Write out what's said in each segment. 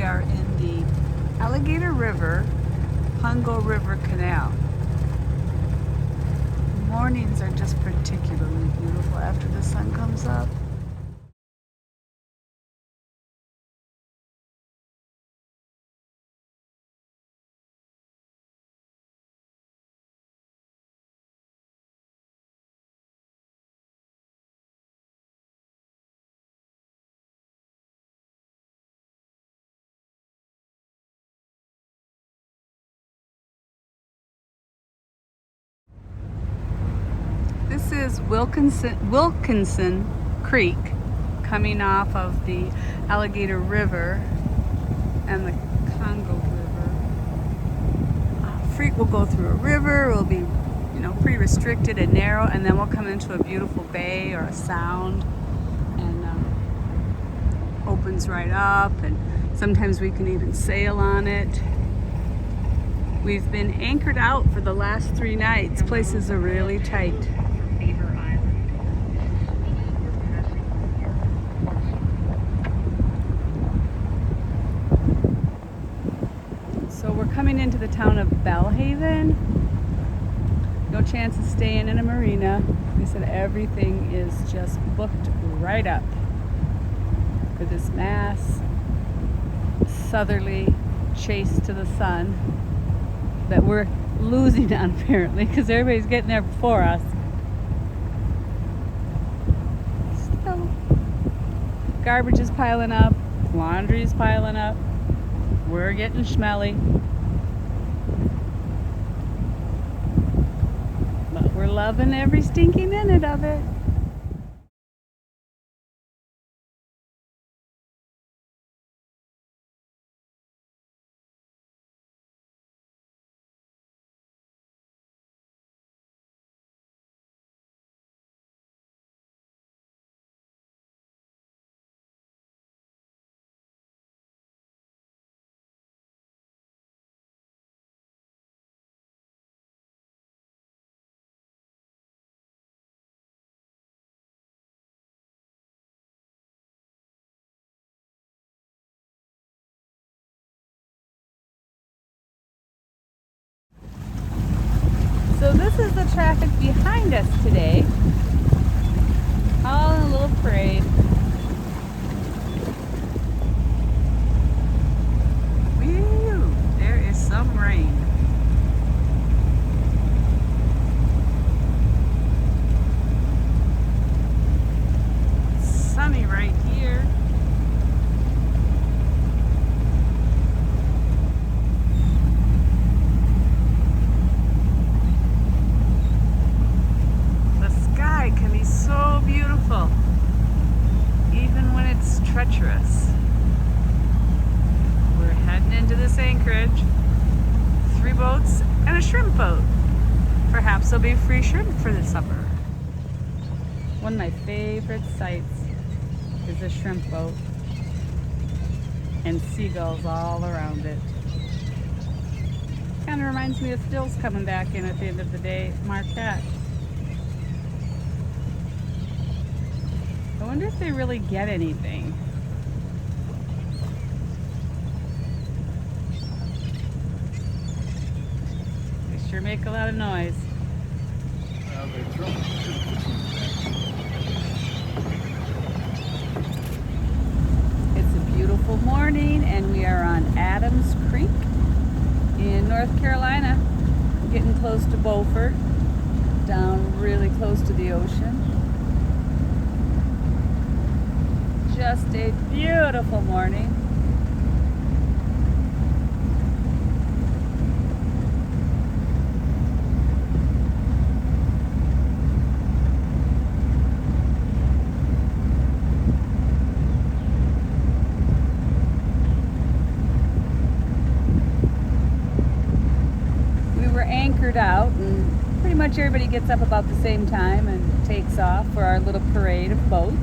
are in the Alligator River, Pungo River Canal. Mornings are just particularly beautiful after the sun comes up. This is Wilkinson Creek coming off of the Alligator River and the Congo River. Freak will go through a river, will be, pretty restricted and narrow, and then we'll come into a beautiful bay or a sound, and opens right up, and sometimes we can even sail on it. We've been anchored out for the last 3 nights. Places are really tight. So we're coming into the town of Belhaven. No chance of staying in a marina. They said everything is just booked right up for this mass southerly chase to the sun that we're losing on, apparently, because everybody's getting there before us. Still, garbage is piling up, laundry is piling up, we're getting smelly. But we're loving every stinky minute of it. So this is the traffic behind us today, all in a little parade. Woo! There is some rain. It's sunny right here. So beautiful, even when it's treacherous. We're heading into this anchorage. 3 boats and a shrimp boat. Perhaps there'll be free shrimp for the supper. One of my favorite sights is a shrimp boat and seagulls all around it. Kind of reminds me of Phil's coming back in at the end of the day, Marquette. I wonder if they really get anything. They sure make a lot of noise. It's a beautiful morning and we are on Adams Creek in North Carolina, getting close to Beaufort, down really close to the ocean. Just a beautiful morning. We were anchored out, and pretty much everybody gets up about the same time and takes off for our little parade of boats.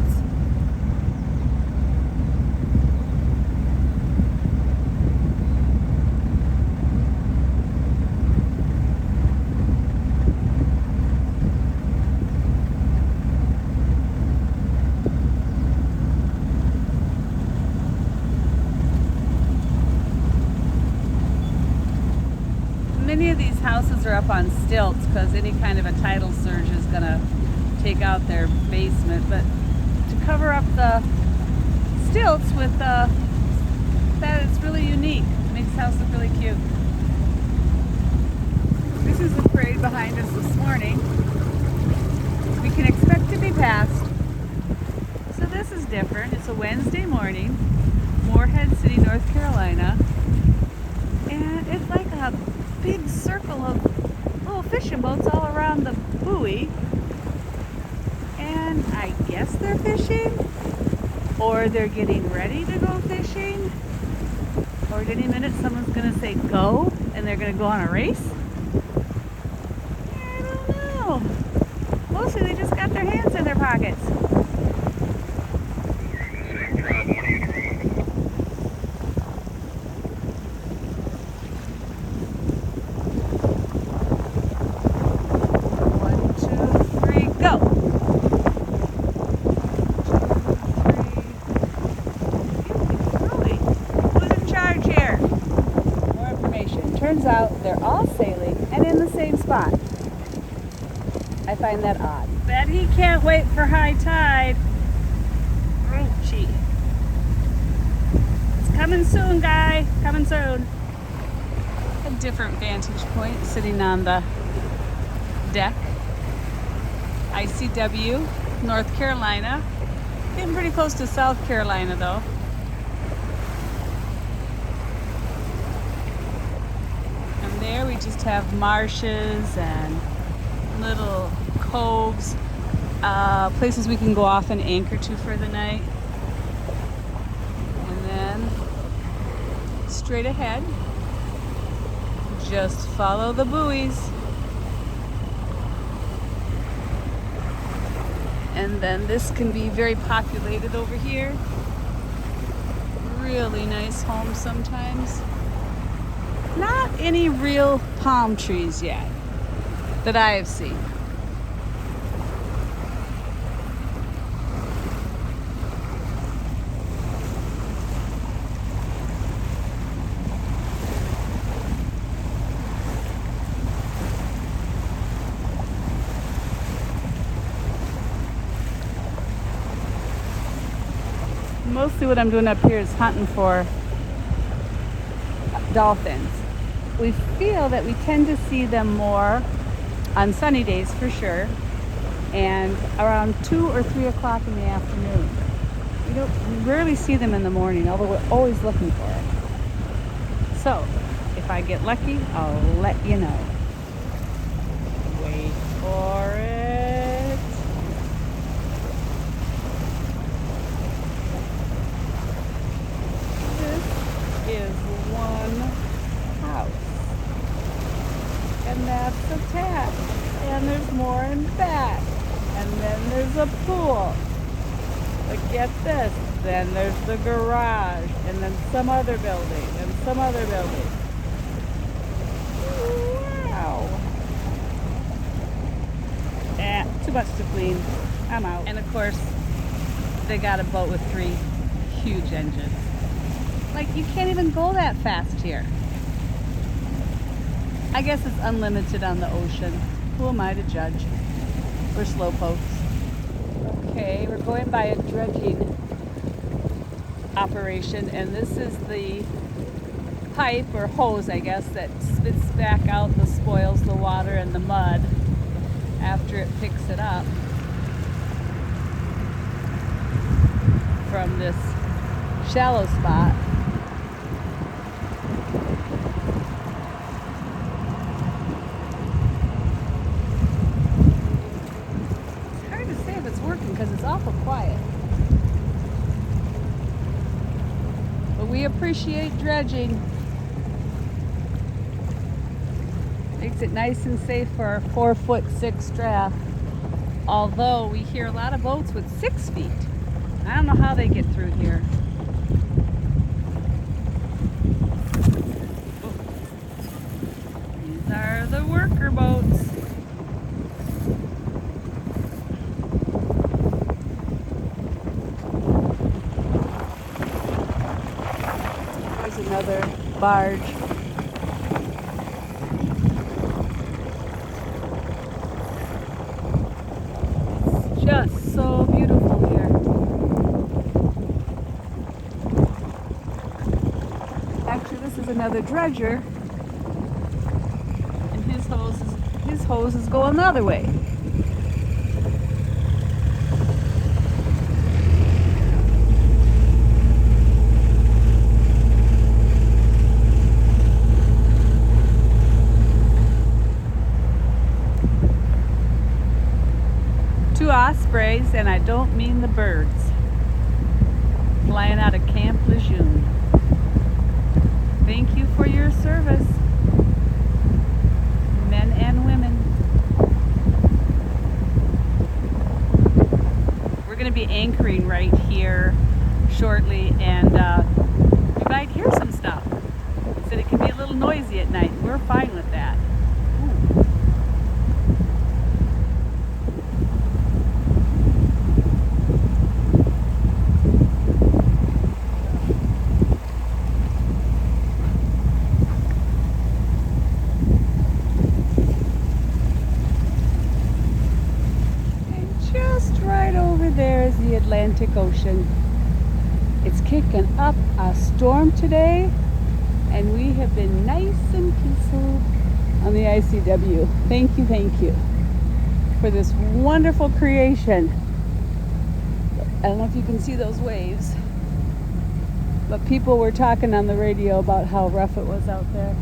many of these houses are up on stilts because any kind of a tidal surge is going to take out their basement. But to cover up the stilts with that, it's really unique. It makes the house look really cute. This is the parade behind us this morning. We can expect to be passed. So this is different. It's a Wednesday morning, Morehead City, North Carolina. And it's like a big circle of little fishing boats all around the buoy. And I guess they're fishing, or they're getting ready to go fishing, or at any minute someone's going to say go and they're going to go on a race. I don't know. Mostly they just got their hands in their pockets. Turns out they're all sailing and in the same spot. I find that odd. Bet he can't wait for high tide. Oh, gee. It's coming soon, guy. Coming soon. A different vantage point sitting on the deck. Icw, North Carolina. Getting pretty close to South Carolina, though. There we just have marshes and little coves, places we can go off and anchor to for the night. And then straight ahead, just follow the buoys. And then this can be very populated over here. Really nice homes sometimes. Not any real palm trees yet that I have seen. Mostly what I'm doing up here is hunting for dolphins. We feel that we tend to see them more on sunny days for sure, and around 2 or 3 o'clock in the afternoon. We rarely see them in the morning, although we're always looking for it. So, if I get lucky, I'll let you know. Wait for it. This is one house. And that's attached. And there's more in back. And then there's a pool. But get this, then there's the garage, and then some other building, and some other building. Wow. Too much to clean. I'm out. And of course, they got a boat with 3 huge engines. Like, you can't even go that fast here. I guess it's unlimited on the ocean. Who am I to judge? We're slowpokes. Okay, we're going by a dredging operation, and this is the pipe or hose, I guess, that spits back out the spoils, the water and the mud after it picks it up from this shallow spot. Because it's awful quiet. But we appreciate dredging. Makes it nice and safe for our 4'6" draft. Although we hear a lot of boats with 6 feet. I don't know how they get through here. These are the worker boats. Another barge. another dredger, and his hose is going the other way. Two ospreys, and I don't mean the birds, flying out of Camp Lejeune. Thank you for your service, men and women. We're going to be anchoring right here shortly, and you might hear some stuff. It said it can be a little noisy at night. We're fine with that. Ooh. There's the Atlantic Ocean. It's kicking up a storm today, and we have been nice and peaceful on the Icw. Thank you for this wonderful creation. I don't know if you can see those waves, but people were talking on the radio about how rough it was out there.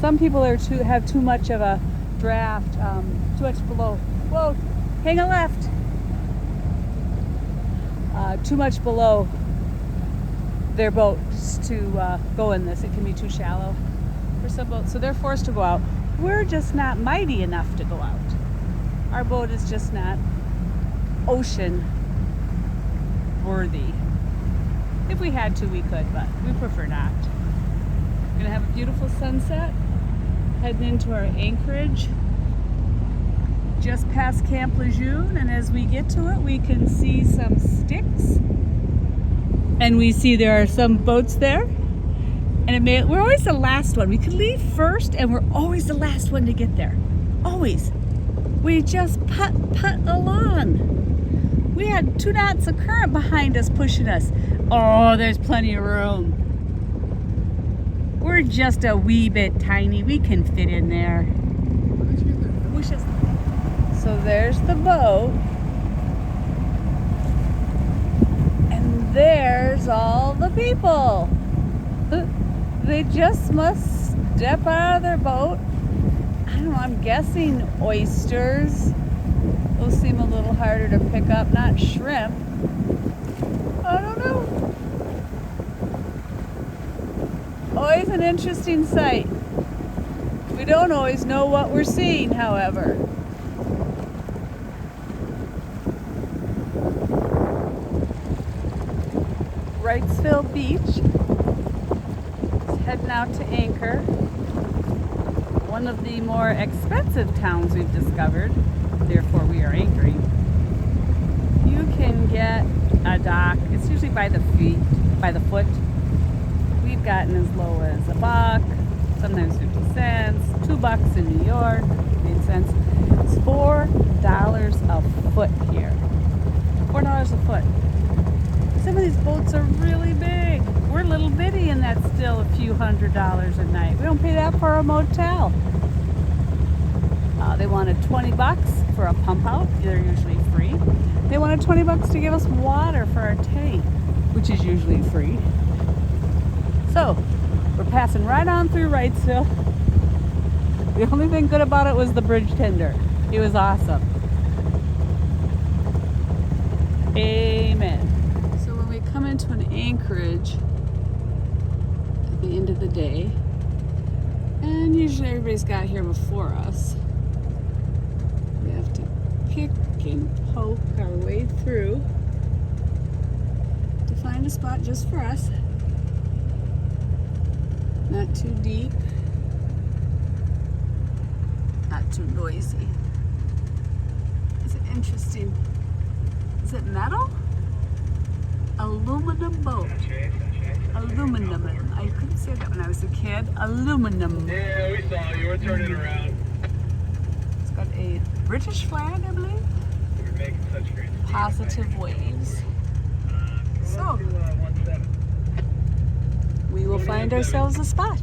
Some people have too much of a draft, too much below. Whoa, hang a left. Too much below their boats to go in this. It can be too shallow for some boats, so they're forced to go out. We're just not mighty enough to go out. Our boat is just not ocean worthy. If we had to, we could, but we prefer not. We're gonna have a beautiful sunset heading into our anchorage just past Camp Lejeune, and as we get to it, we can see some sticks, and we see there are some boats there, and we're always the last one. We could leave first, and we're always the last one to get there. Always. We just putt along. We had 2 knots of current behind us pushing us. Oh, there's plenty of room. We're just a wee bit tiny. We can fit in there. So there's the boat, and there's all the people. They just must step out of their boat. I don't know, I'm guessing oysters. Those seem a little harder to pick up, not shrimp. I don't know. Always an interesting sight. We don't always know what we're seeing, however. Wrightsville Beach is heading out to anchor. One of the more expensive towns we've discovered, therefore we are anchoring. You can get a dock, it's usually by the foot. We've gotten as low as $1, sometimes 50 cents, $2 in New York, made sense. It's $4 a foot here. $4 a foot. Some of these boats are really big. We're little bitty, and that's still a few $100s a night. We don't pay that for a motel. They wanted $20 for a pump out. They're usually free. They wanted $20 to give us water for our tank, which is usually free. So we're passing right on through Wrightsville. The only thing good about it was the bridge tender. It was awesome. Amen. Come into an anchorage at the end of the day, and usually everybody's got here before us. We have to pick and poke our way through to find a spot just for us. Not too deep, not too noisy. Is it interesting? Is it metal? Aluminum boat. Aluminum. I couldn't say that when I was a kid. Aluminum. Yeah, we saw you. We're turning around. It's got a British flag, I believe. We're making such great Positive waves. So, we will find ourselves a spot.